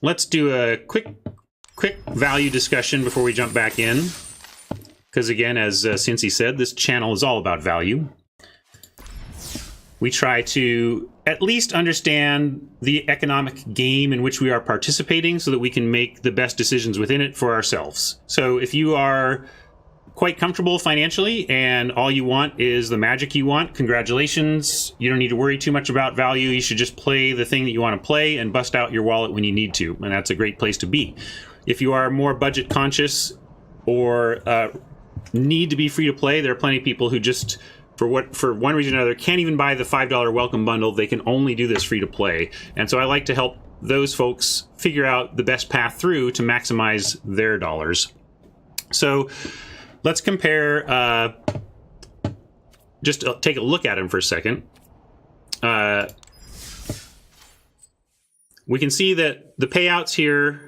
let's do a quick value discussion before we jump back in. Because again, as Cincy said, this channel is all about value. We try to at least understand the economic game in which we are participating so that we can make the best decisions within it for ourselves. So if you are quite comfortable financially and all you want is the magic you want, congratulations. You don't need to worry too much about value. You should just play the thing that you want to play and bust out your wallet when you need to. And that's a great place to be. If you are more budget conscious or need to be free to play, there are plenty of people who just, for one reason or another, can't even buy the $5 welcome bundle. They can only do this free to play. And so I like to help those folks figure out the best path through to maximize their dollars. So let's compare, just take a look at them for a second. We can see that the payouts here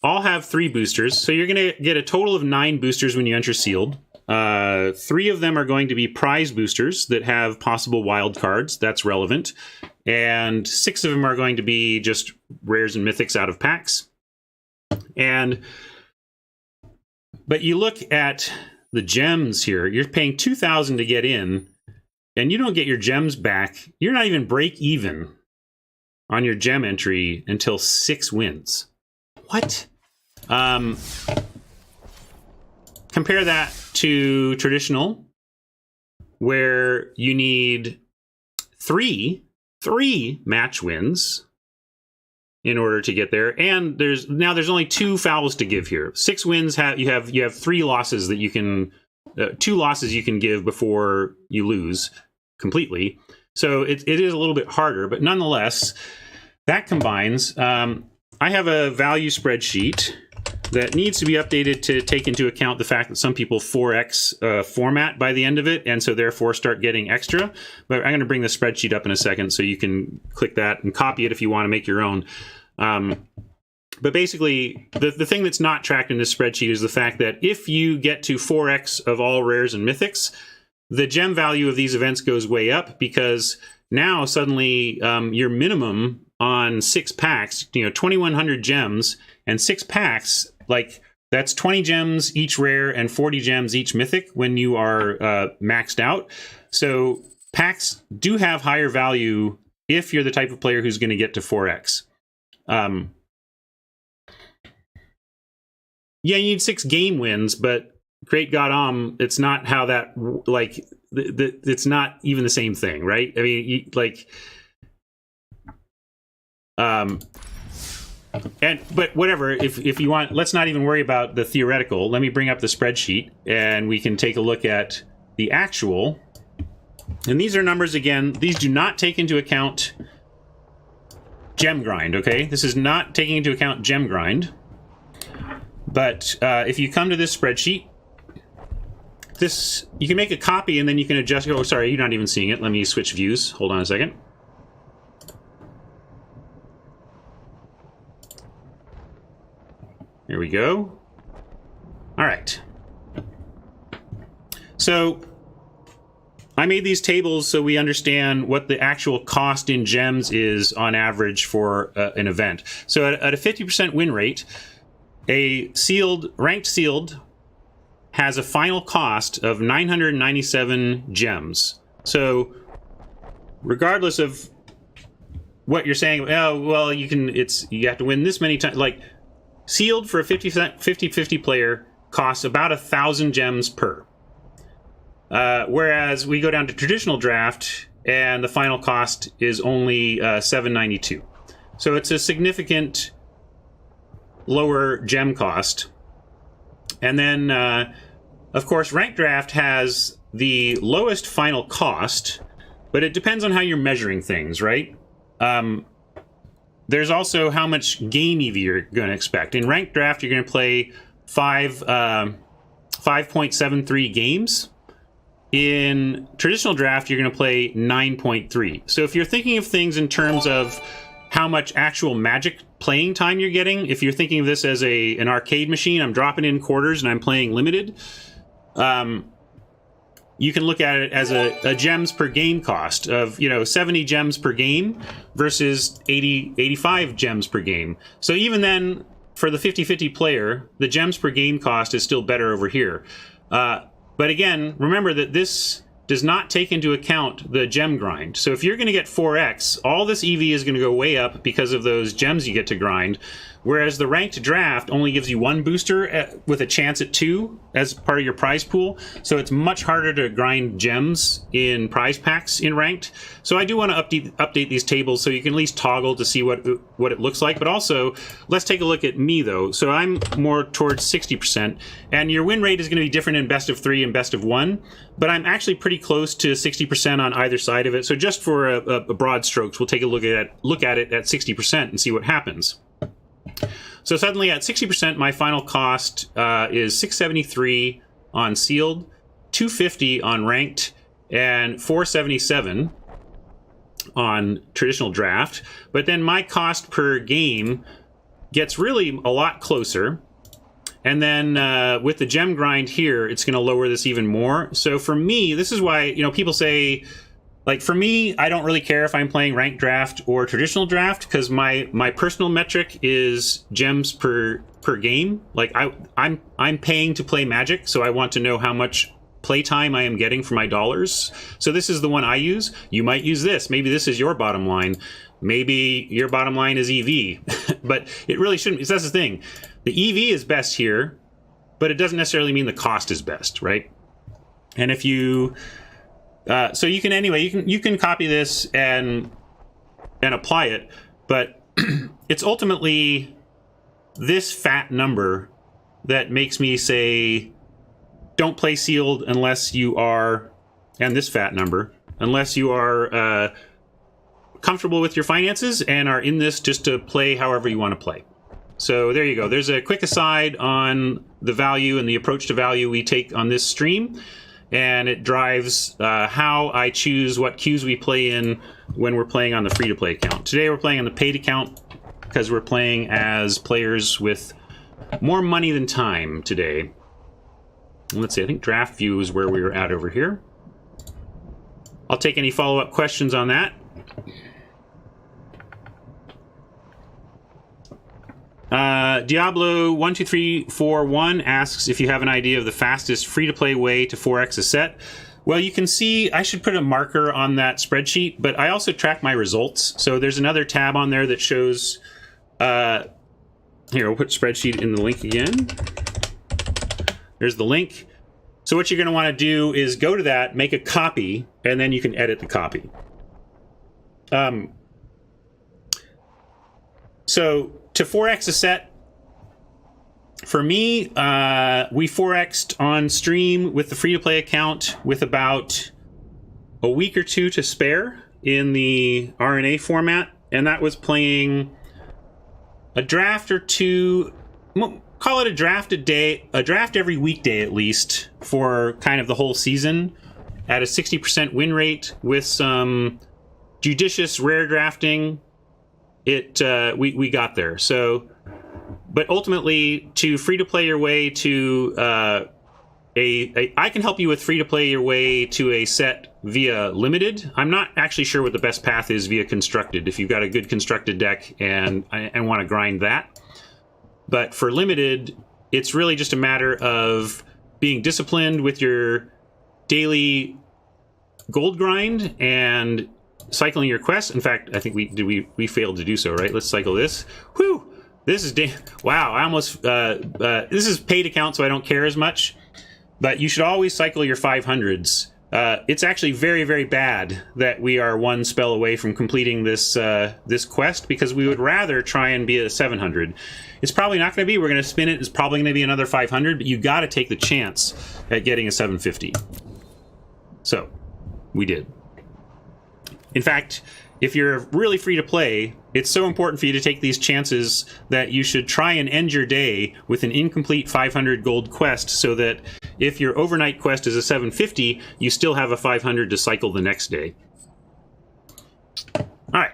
all have 3 boosters. So you're going to get a total of 9 boosters when you enter sealed. 3 of them are going to be prize boosters that have possible wild cards. That's relevant. And 6 of them are going to be just rares and mythics out of packs. But you look at the gems here. You're paying $2,000 to get in, and you don't get your gems back. You're not even break even on your gem entry until 6 wins. What? Compare that to traditional, where you need 3 match wins in order to get there, and there's only 2 fouls to give here. 6 wins you have 3 losses that you can 2 losses you can give before you lose completely. So it is a little bit harder, but nonetheless, that combines. I have a value spreadsheet that needs to be updated to take into account the fact that some people 4x format by the end of it, and so therefore start getting extra. But I'm going to bring the spreadsheet up in a second so you can click that and copy it if you want to make your own. But basically, the thing that's not tracked in this spreadsheet is the fact that if you get to 4x of all rares and mythics, the gem value of these events goes way up, because now suddenly your minimum on 6 packs, 2,100 gems and 6 packs, like that's 20 gems each rare and 40 gems each mythic when you are maxed out. So packs do have higher value if you're the type of player who's going to get to 4x. Yeah, you need 6 game wins, but Great God, it's not how that, like, it's not even the same thing, right? I mean, but whatever, if you want, let's not even worry about the theoretical. Let me bring up the spreadsheet and we can take a look at the actual. And these are numbers, again, these do not take into account gem grind, okay? This is not taking into account gem grind. But if you come to this spreadsheet, you can make a copy and then you can adjust. Oh, sorry, you're not even seeing it. Let me switch views. Hold on a second. Here we go. All right. So I made these tables so we understand what the actual cost in gems is on average for an event. So at a 50% win rate, a ranked sealed has a final cost of 997 gems. So regardless of what you're saying, oh, well, you have to win this many times. Like, sealed for a 50-50 player costs about 1,000 gems per. Whereas we go down to traditional draft and the final cost is only 792. So it's a significant lower gem cost. And then, of course, ranked draft has the lowest final cost, but it depends on how you're measuring things, right? There's also how much game EV you're going to expect. In ranked draft, you're going to play 5.73 games. In traditional draft, you're going to play 9.3. So if you're thinking of things in terms of how much actual Magic playing time you're getting, if you're thinking of this as an arcade machine, I'm dropping in quarters and I'm playing limited. you can look at it as a gems per game cost of, 70 gems per game versus 85 gems per game. So even then, for the 50-50 player, the gems per game cost is still better over here. But again, remember that this does not take into account the gem grind. So if you're going to get 4x, all this EV is going to go way up because of those gems you get to grind, whereas the ranked draft only gives you 1 booster with a chance at 2 as part of your prize pool. So it's much harder to grind gems in prize packs in ranked. So I do want to update these tables so you can at least toggle to see what it looks like. But also, let's take a look at me though. So I'm more towards 60%, and your win rate is going to be different in best of 3 and best of 1. But I'm actually pretty close to 60% on either side of it. So just for a broad strokes, we'll take a look at it at 60% and see what happens. So suddenly at 60%, my final cost is 673 on sealed, 250 on ranked, and 477 on traditional draft. But then my cost per game gets really a lot closer. And then with the gem grind here, it's going to lower this even more. So for me, this is why, people say, like, for me, I don't really care if I'm playing ranked draft or traditional draft, because my personal metric is gems per game. Like, I'm paying to play Magic, so I want to know how much playtime I am getting for my dollars. So this is the one I use. You might use this. Maybe this is your bottom line. Maybe your bottom line is EV. But it really shouldn't. That's the thing. The EV is best here, but it doesn't necessarily mean the cost is best, right? And if you... so you can copy this and apply it, but it's ultimately this fat number that makes me say don't play sealed unless you are, and this fat number, unless you are comfortable with your finances and are in this just to play however you want to play. So there you go. There's a quick aside on the value and the approach to value we take on this stream. And it drives how I choose what queues we play in when we're playing on the free-to-play account. Today we're playing on the paid account because we're playing as players with more money than time today. Let's see, I think draft view is where we were at over here. I'll take any follow-up questions on that. Diablo12341 asks if you have an idea of the fastest free-to-play way to 4x a set. Well, you can see, I should put a marker on that spreadsheet, but I also track my results. So there's another tab on there that shows, here, we'll put spreadsheet in the link again. There's the link. So what you're going to want to do is go to that, make a copy, and then you can edit the copy. So to 4x a set, for me, we 4x'd on stream with the free-to-play account with about a week or two to spare in the RNA format, and that was playing a draft or two, call it a draft a day, a draft every weekday at least, for kind of the whole season, at a 60% win rate with some judicious rare drafting. We got there. So, but ultimately, to free to play your way to I can help you with free to play your way to a set via limited. I'm not actually sure what the best path is via constructed. If you've got a good constructed deck and want to grind that, but for limited, it's really just a matter of being disciplined with your daily gold grind and cycling your quests. In fact, I think we failed to do so, right? Let's cycle this. Whew! This is wow! I almost this is paid account, so I don't care as much. But you should always cycle your 500s. It's actually very, very bad that we are one spell away from completing this this quest, because we would rather try and be a 700. It's probably not going to be. We're going to spin it. It's probably going to be another 500, but you got to take the chance at getting a 750. So we did. In fact, if you're really free to play, it's so important for you to take these chances that you should try and end your day with an incomplete 500 gold quest, so that if your overnight quest is a 750, you still have a 500 to cycle the next day. All right.